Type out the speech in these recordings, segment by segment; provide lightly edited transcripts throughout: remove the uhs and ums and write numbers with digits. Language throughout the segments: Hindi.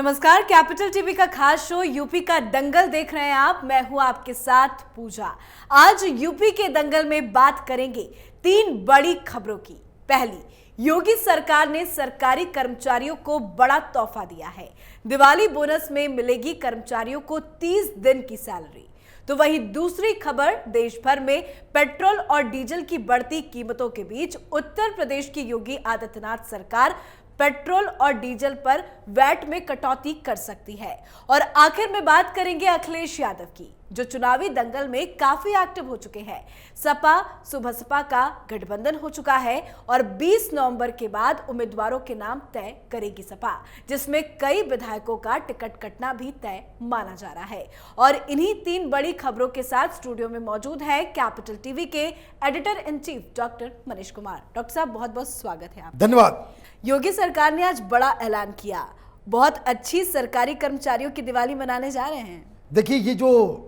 नमस्कार, कैपिटल टीवी का खास शो यूपी का दंगल देख रहे हैं आप। मैं हूं आपके साथ पूजा। आज यूपी के दंगल में बात करेंगे 3 बड़ी खबरों की। पहली, योगी सरकार ने सरकारी कर्मचारियों को बड़ा तोहफा दिया है। दिवाली बोनस में मिलेगी कर्मचारियों को 30 दिन की सैलरी। तो वहीं दूसरी खबर, देश भर में पेट्रोल और डीजल की बढ़ती कीमतों के बीच उत्तर प्रदेश की योगी आदित्यनाथ सरकार पेट्रोल और डीजल पर वैट में कटौती कर सकती है। और आखिर में बात करेंगे अखिलेश यादव की, जो चुनावी दंगल में काफी एक्टिव हो चुके हैं। सपा सुबसपा का गठबंधन हो चुका है और 20 नवंबर के बाद उम्मीदवारों के नाम तय करेगी सपा, जिसमें कई विधायकों का टिकट कटना भी तय माना जा रहा है। और इन्हीं 3 बड़ी खबरों के साथ स्टूडियो में मौजूद है कैपिटल टीवी के editor in chief doctor Manish Kumar. Doctor साहब, बहुत बहुत स्वागत है आप। धन्यवाद। योगी सरकार ने आज बड़ा ऐलान किया, बहुत अच्छी सरकारी कर्मचारियों की दिवाली मनाने जा रहे हैं। देखिए, ये जो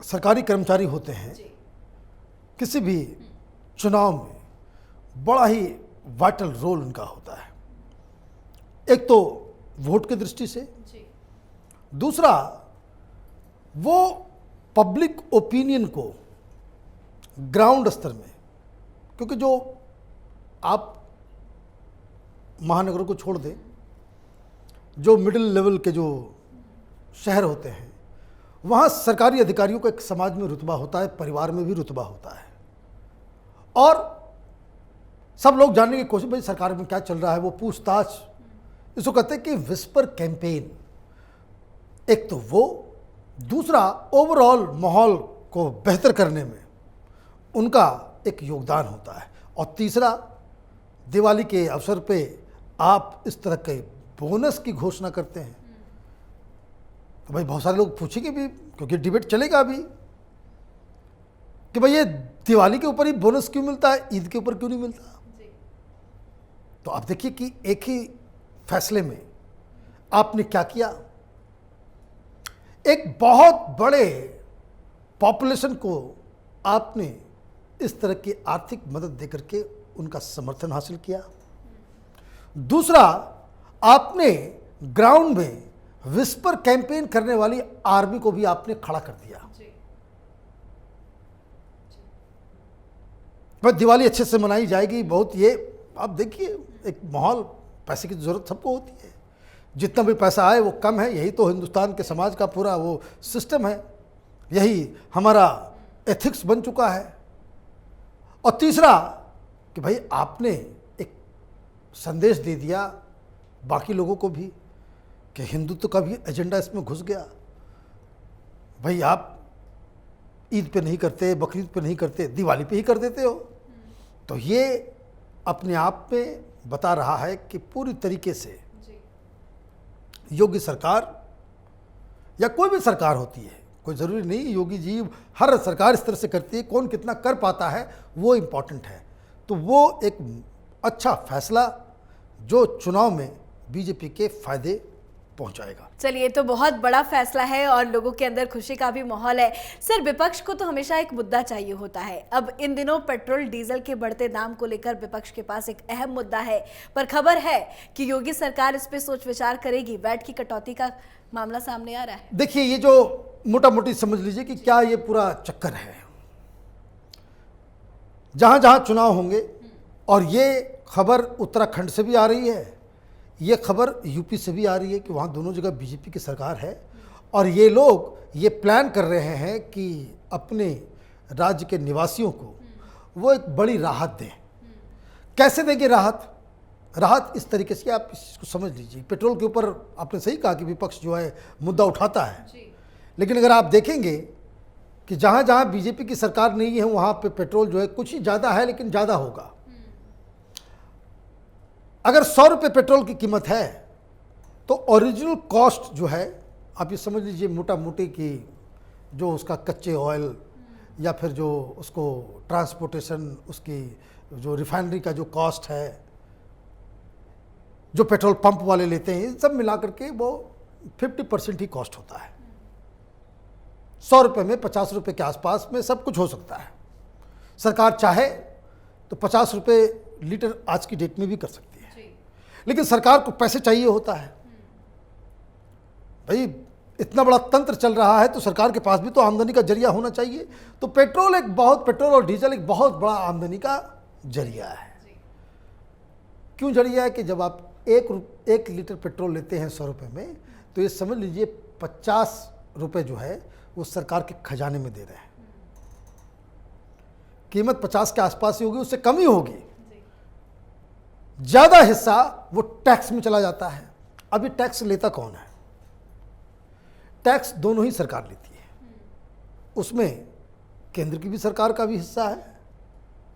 सरकारी कर्मचारी होते हैं किसी भी चुनाव में बड़ा ही वाइटल रोल उनका होता है। एक तो वोट की दृष्टि से, दूसरा वो पब्लिक ओपिनियन को ग्राउंड स्तर में, क्योंकि जो आप महानगरों को छोड़ दें, जो मिडिल लेवल के जो शहर होते हैं, वहाँ सरकारी अधिकारियों का एक समाज में रुतबा होता है, परिवार में भी रुतबा होता है। और सब लोग जानने की कोशिश, भाई सरकार में क्या चल रहा है, वो पूछताछ, इसको कहते हैं कि विस्पर कैंपेन। एक तो वो, दूसरा ओवरऑल माहौल को बेहतर करने में उनका एक योगदान होता है। और तीसरा, दिवाली के अवसर पे आप इस तरह के बोनस की घोषणा करते हैं तो भाई बहुत सारे लोग पूछेंगे भी, क्योंकि डिबेट चलेगा अभी कि भाई ये दिवाली के ऊपर ही बोनस क्यों मिलता है, ईद के ऊपर क्यों नहीं मिलता। तो आप देखिए कि एक ही फैसले में आपने क्या किया। एक बहुत बड़े पॉपुलेशन को आपने इस तरह की आर्थिक मदद देकर के उनका समर्थन हासिल किया। दूसरा, आपने ग्राउंड में विस्पर कैंपेन करने वाली आर्मी को भी आपने खड़ा कर दिया। बस दिवाली अच्छे से मनाई जाएगी। बहुत ये आप देखिए, एक माहौल, पैसे की जरूरत सबको होती है, जितना भी पैसा आए वो कम है। यही तो हिंदुस्तान के समाज का पूरा वो सिस्टम है, यही हमारा एथिक्स बन चुका है। और तीसरा कि भाई आपने एक संदेश दे दिया बाकी लोगों को भी कि हिंदुत्व का भी एजेंडा इसमें घुस गया। भाई आप ईद पे नहीं करते, बकरीद पे नहीं करते, दिवाली पे ही कर देते हो। तो ये अपने आप में बता रहा है कि पूरी तरीके से योगी सरकार या कोई भी सरकार होती है, कोई ज़रूरी नहीं योगी जी, हर सरकार इस तरह से करती है, कौन कितना कर पाता है वो इम्पॉर्टेंट है। तो वो एक अच्छा फैसला जो चुनाव में बीजेपी के फायदे पहुंचाएगा। चलिए, तो बहुत बड़ा फैसला है और लोगों के अंदर खुशी का भी माहौल है। सर, विपक्ष को तो हमेशा एक मुद्दा चाहिए होता है। अब इन दिनों पेट्रोल डीजल के बढ़ते दाम को लेकर विपक्ष के पास एक अहम मुद्दा है, पर खबर है कि योगी सरकार इस पे सोच विचार करेगी। वैट की कटौती का मामला सामने आ रहा है। देखिए, ये जो मोटा मोटी समझ लीजिए कि क्या ये पूरा चक्कर है, जहां जहां चुनाव होंगे, और ये खबर उत्तराखंड से भी आ रही है, ये खबर यूपी से भी आ रही है कि वहाँ दोनों जगह बीजेपी की सरकार है, और ये लोग ये प्लान कर रहे हैं कि अपने राज्य के निवासियों को वो एक बड़ी राहत दें। कैसे देंगे राहत? राहत इस तरीके से, आप इसको समझ लीजिए। पेट्रोल के ऊपर आपने सही कहा कि विपक्ष जो है मुद्दा उठाता है, लेकिन अगर आप देखेंगे कि जहाँ जहाँ बीजेपी की सरकार नहीं है वहाँ पे पेट्रोल जो है कुछ ही ज़्यादा है, लेकिन ज़्यादा होगा। अगर 100 रुपये पेट्रोल की कीमत है तो ओरिजिनल कॉस्ट जो है, आप ये समझ लीजिए मोटा मोटी की, जो उसका कच्चे ऑयल या फिर जो उसको ट्रांसपोर्टेशन, उसकी जो रिफाइनरी का जो कॉस्ट है, जो पेट्रोल पंप वाले लेते हैं, इन सब मिला करके वो 50% ही कॉस्ट होता है। 100 रुपये में 50 रुपये के आसपास में सब कुछ हो सकता है। सरकार चाहे तो 50 रुपये लीटर आज की डेट में भी कर सकती है, लेकिन सरकार को पैसे चाहिए होता है। भाई इतना बड़ा तंत्र चल रहा है तो सरकार के पास भी तो आमदनी का जरिया होना चाहिए। तो पेट्रोल और डीजल एक बहुत बड़ा आमदनी का जरिया है। क्यों जरिया है कि जब आप एक लीटर पेट्रोल लेते हैं 100 रुपये में, तो ये समझ लीजिए 50 रुपये जो है वो सरकार के खजाने में दे रहे हैं। कीमत 50 के आसपास ही होगी, उससे कम ही होगी। ज़्यादा हिस्सा वो टैक्स में चला जाता है। अभी टैक्स लेता कौन है? टैक्स दोनों ही सरकार लेती है। उसमें केंद्र की भी सरकार का भी हिस्सा है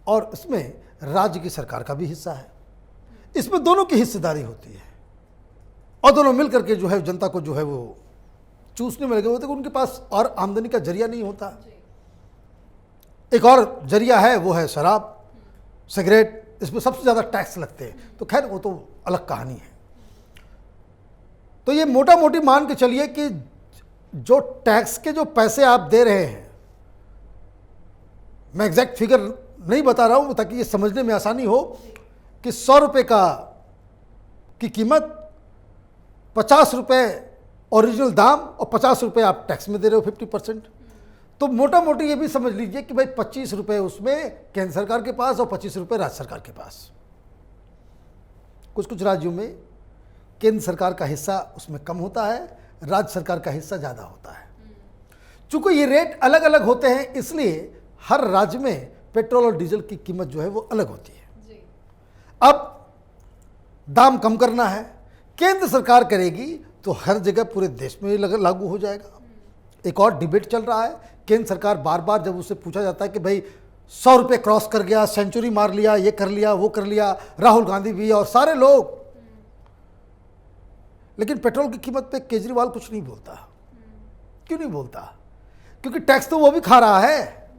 और इसमें राज्य की सरकार का भी हिस्सा है। इसमें दोनों की हिस्सेदारी होती है और दोनों मिलकर के जो है जनता को जो है वो चूसने में लगे होते हैं। उनके पास और आमदनी का जरिया नहीं होता। एक और जरिया है, वो है शराब, सिगरेट। इसमें सबसे ज़्यादा टैक्स लगते हैं। तो खैर वो तो अलग कहानी है। तो ये मोटा मोटी मान के चलिए कि जो टैक्स के जो पैसे आप दे रहे हैं, मैं एग्जैक्ट फिगर नहीं बता रहा हूं ताकि ये समझने में आसानी हो कि 100 रुपये की कीमत 50 रुपये ओरिजिनल दाम और 50 रुपये आप टैक्स में दे रहे हो 50%। तो मोटा मोटी ये भी समझ लीजिए कि भाई 25 रुपये उसमें केंद्र सरकार के पास और 25 रुपये राज्य सरकार के पास। कुछ कुछ राज्यों में केंद्र सरकार का हिस्सा उसमें कम होता है, राज्य सरकार का हिस्सा ज़्यादा होता है। चूंकि ये रेट अलग अलग होते हैं, इसलिए हर राज्य में पेट्रोल और डीजल की कीमत जो है वो अलग होती है। अब दाम कम करना है, केंद्र सरकार करेगी तो हर जगह पूरे देश में लागू हो जाएगा। एक और डिबेट चल रहा है। केंद्र सरकार बार बार जब उससे पूछा जाता है कि भाई 100 रुपये क्रॉस कर गया, सेंचुरी मार लिया, ये कर लिया, वो कर लिया, राहुल गांधी भी और सारे लोग, लेकिन पेट्रोल की कीमत पे केजरीवाल कुछ नहीं बोलता। क्यों नहीं बोलता? क्योंकि टैक्स तो वो भी खा रहा है।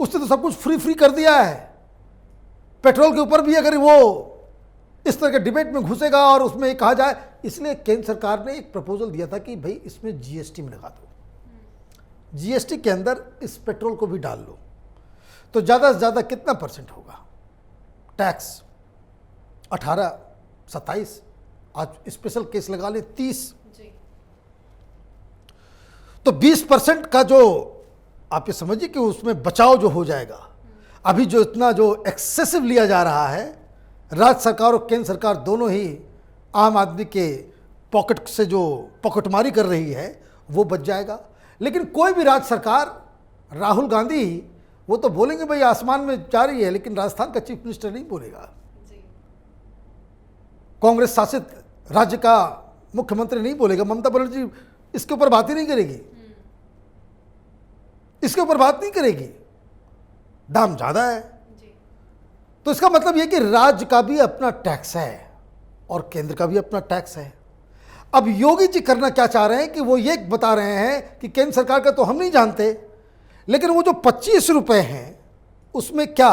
उसने तो सब कुछ फ्री कर दिया है। पेट्रोल के ऊपर भी अगर वो इस तरह के डिबेट में घुसेगा और उसमें कहा जाए, इसलिए केंद्र सरकार ने एक प्रपोजल दिया था कि भाई इसमें जीएसटी में लगा दो, जीएसटी के अंदर इस पेट्रोल को भी डाल लो, तो ज़्यादा से ज़्यादा कितना % होगा टैक्स? 18, 27, आज स्पेशल केस लगा ले 30, तो 20% का जो आप ये समझिए कि उसमें बचाव जो हो जाएगा। अभी जो इतना जो एक्सेसिव लिया जा रहा है, राज्य सरकार और केंद्र सरकार दोनों ही आम आदमी के पॉकेट से जो पॉकेटमारी कर रही है वो बच जाएगा। लेकिन कोई भी राज्य सरकार, राहुल गांधी, वो तो बोलेंगे भाई आसमान में जा रही है, लेकिन राजस्थान का चीफ मिनिस्टर नहीं बोलेगा। कांग्रेस शासित राज्य का मुख्यमंत्री नहीं बोलेगा। ममता बनर्जी इसके ऊपर बात ही नहीं करेगी, इसके ऊपर बात नहीं करेगी। दाम ज्यादा है। तो इसका मतलब यह कि राज्य का भी अपना टैक्स है और केंद्र का भी अपना टैक्स है। अब योगी जी करना क्या चाह रहे हैं कि वो ये बता रहे हैं कि केंद्र सरकार का तो हम नहीं जानते, लेकिन वो जो 25 रुपये हैं उसमें क्या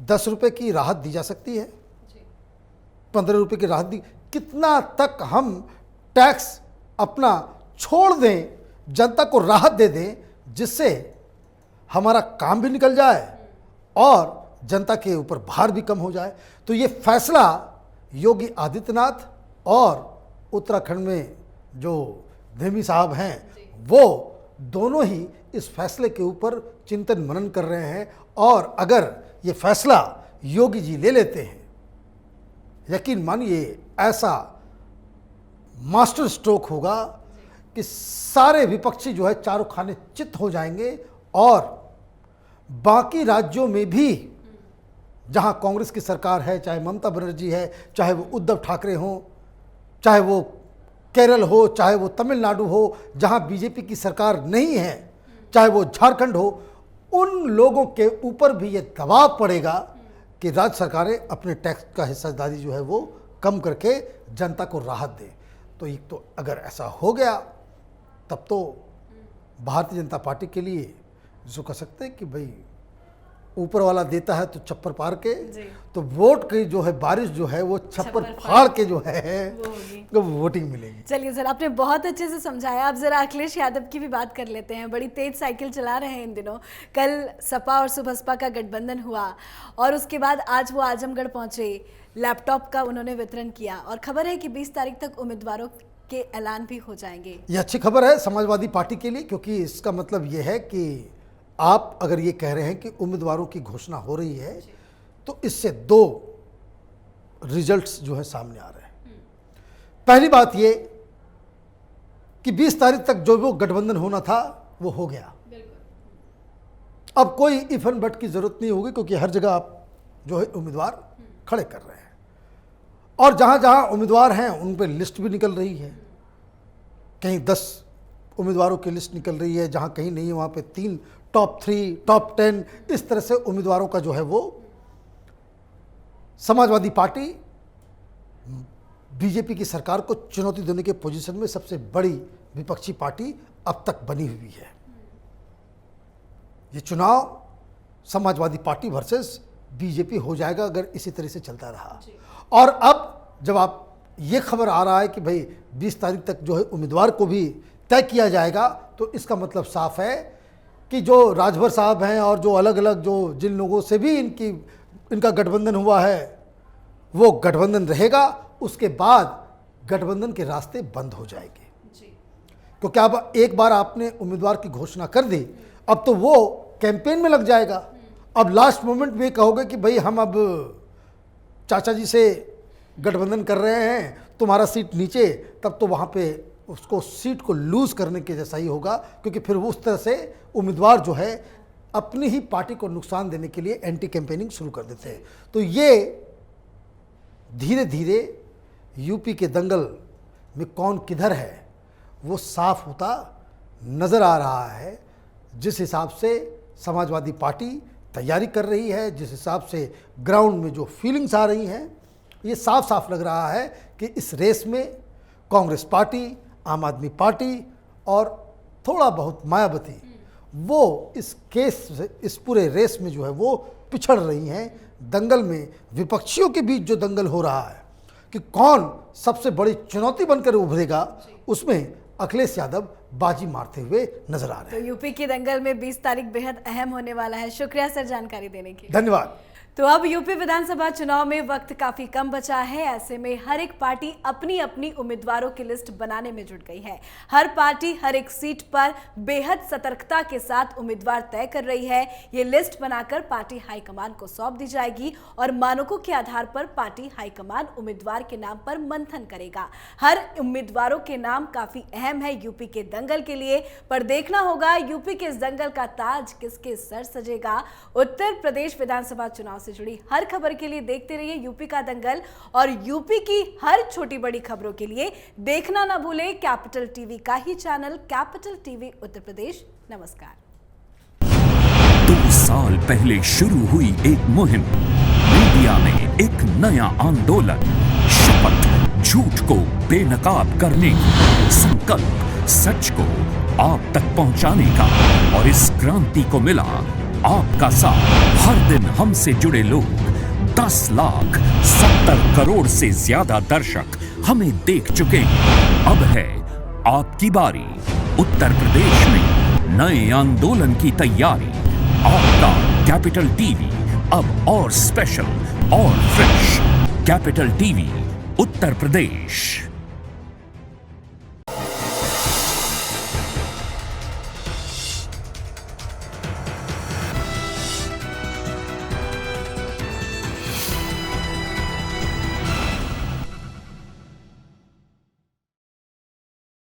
10 रुपये की राहत दी जा सकती है, 15 रुपये की राहत दी, कितना तक हम टैक्स अपना छोड़ दें, जनता को राहत दे दें, जिससे हमारा काम भी निकल जाए और जनता के ऊपर भार भी कम हो जाए। तो ये फैसला योगी आदित्यनाथ और उत्तराखंड में जो धेमी साहब हैं वो दोनों ही इस फैसले के ऊपर चिंतन मनन कर रहे हैं। और अगर ये फैसला योगी जी ले लेते हैं, यकीन मानिए ऐसा मास्टर स्ट्रोक होगा कि सारे विपक्षी जो है चारों खाने चित हो जाएंगे और बाकी राज्यों में भी जहां कांग्रेस की सरकार है, चाहे ममता बनर्जी है, चाहे वो उद्धव ठाकरे हो, चाहे वो केरल हो, चाहे वो तमिलनाडु हो, जहां बीजेपी की सरकार नहीं है, चाहे वो झारखंड हो, उन लोगों के ऊपर भी ये दबाव पड़ेगा कि राज्य सरकारें अपने टैक्स का हिस्सेदारी जो है वो कम करके जनता को राहत दें। तो एक तो अगर ऐसा हो गया तब तो भारतीय जनता पार्टी के लिए जो कह सकते हैं कि भाई ऊपर वाला देता है तो छप्पर पार के, तो वोट की जो है बारिश जो है वो छप्पर फाड़ के जो है वो वोटिंग मिलेगी। चलिए सर, आपने बहुत अच्छे से समझाया। अब जरा अखिलेश यादव की भी बात कर लेते हैं। बड़ी तेज साइकिल चला रहे हैं इन दिनों। कल सपा और सुबसपा का गठबंधन हुआ और उसके बाद आज वो आजमगढ़ पहुंचे, लैपटॉप का उन्होंने वितरण किया और खबर है कि 20 तारीख तक उम्मीदवारों के ऐलान भी हो जाएंगे। ये अच्छी खबर है समाजवादी पार्टी के लिए, क्योंकि इसका मतलब ये है कि आप अगर ये कह रहे हैं कि उम्मीदवारों की घोषणा हो रही है तो इससे दो रिजल्ट्स जो है सामने आ रहे हैं। पहली बात ये कि 20 तारीख तक जो वो गठबंधन होना था वो हो गया। अब कोई इफ एंड बट की जरूरत नहीं होगी, क्योंकि हर जगह आप जो है उम्मीदवार खड़े कर रहे हैं और जहां जहां उम्मीदवार हैं उन पर लिस्ट भी निकल रही है। कहीं 10 उम्मीदवारों की लिस्ट निकल रही है, जहां कहीं नहीं है वहां पे 3, टॉप 3, टॉप 10, इस तरह से उम्मीदवारों का जो है वो समाजवादी पार्टी बीजेपी की सरकार को चुनौती देने के पोजीशन में सबसे बड़ी विपक्षी पार्टी अब तक बनी हुई है। ये चुनाव समाजवादी पार्टी वर्सेस बीजेपी हो जाएगा अगर इसी तरह से चलता रहा। और अब जब आप ये खबर आ रहा है कि भाई 20 तारीख तक जो है उम्मीदवार को भी तय किया जाएगा, तो इसका मतलब साफ है कि जो राजभर साहब हैं और जो अलग अलग जो जिन लोगों से भी इनका गठबंधन हुआ है वो गठबंधन रहेगा। उसके बाद गठबंधन के रास्ते बंद हो जाएंगे, क्योंकि अब एक बार आपने उम्मीदवार की घोषणा कर दी, अब तो वो कैंपेन में लग जाएगा। अब लास्ट मोमेंट में कहोगे कि भाई हम अब चाचा जी से गठबंधन कर रहे हैं, तुम्हारा सीट नीचे, तब तो वहाँ पे उसको सीट को लूज़ करने के जैसा ही होगा, क्योंकि फिर वो उस तरह से उम्मीदवार जो है अपनी ही पार्टी को नुकसान देने के लिए एंटी कैंपेनिंग शुरू कर देते हैं। तो ये धीरे धीरे यूपी के दंगल में कौन किधर है वो साफ होता नज़र आ रहा है। जिस हिसाब से समाजवादी पार्टी तैयारी कर रही है, जिस हिसाब से ग्राउंड में जो फीलिंग्स आ रही हैं, ये साफ साफ लग रहा है कि इस रेस में कांग्रेस पार्टी, आम आदमी पार्टी और थोड़ा बहुत मायावती वो इस केस से, इस पूरे रेस में जो है वो पिछड़ रही हैं। दंगल में विपक्षियों के बीच जो दंगल हो रहा है कि कौन सबसे बड़ी चुनौती बनकर उभरेगा, उसमें अखिलेश यादव बाजी मारते हुए नजर आ रहे हैं। तो यूपी के दंगल में 20 तारीख बेहद अहम होने वाला है। शुक्रिया सर जानकारी देने के लिए। धन्यवाद। तो अब यूपी विधानसभा चुनाव में वक्त काफी कम बचा है। ऐसे में हर एक पार्टी अपनी अपनी उम्मीदवारों की लिस्ट बनाने में जुट गई है। हर पार्टी हर एक सीट पर बेहद सतर्कता के साथ उम्मीदवार तय कर रही है। ये लिस्ट बनाकर पार्टी हाईकमान को सौंप दी जाएगी और मानकों के आधार पर पार्टी हाईकमान उम्मीदवार के नाम पर मंथन करेगा। हर उम्मीदवारों के नाम काफी अहम है यूपी के दंगल के लिए, पर देखना होगा यूपी के इस दंगल का ताज किसके सर सजेगा। उत्तर प्रदेश विधानसभा चुनाव से जुड़ी हर खबर के लिए देखते रहिए यूपी का दंगल, और यूपी की हर छोटी बड़ी खबरों के लिए देखना ना भूलें कैपिटल टीवी का ही channel capital TV Uttar Pradesh. नमस्कार। 2 साल पहले शुरू हुई एक मुहिम, मीडिया में एक नया आंदोलन, शपथ झूठ को बेनकाब करने की, संकल्प सच को आप तक पहुंचाने का, और इस क्रांति को मिला आपका साथ। हर दिन हमसे जुड़े लोग, 10 लाख 70 करोड़ से ज्यादा दर्शक हमें देख चुके हैं। अब है आपकी बारी। उत्तर प्रदेश में नए आंदोलन की तैयारी। आपका कैपिटल टीवी अब और स्पेशल और fresh. Capital TV Uttar Pradesh.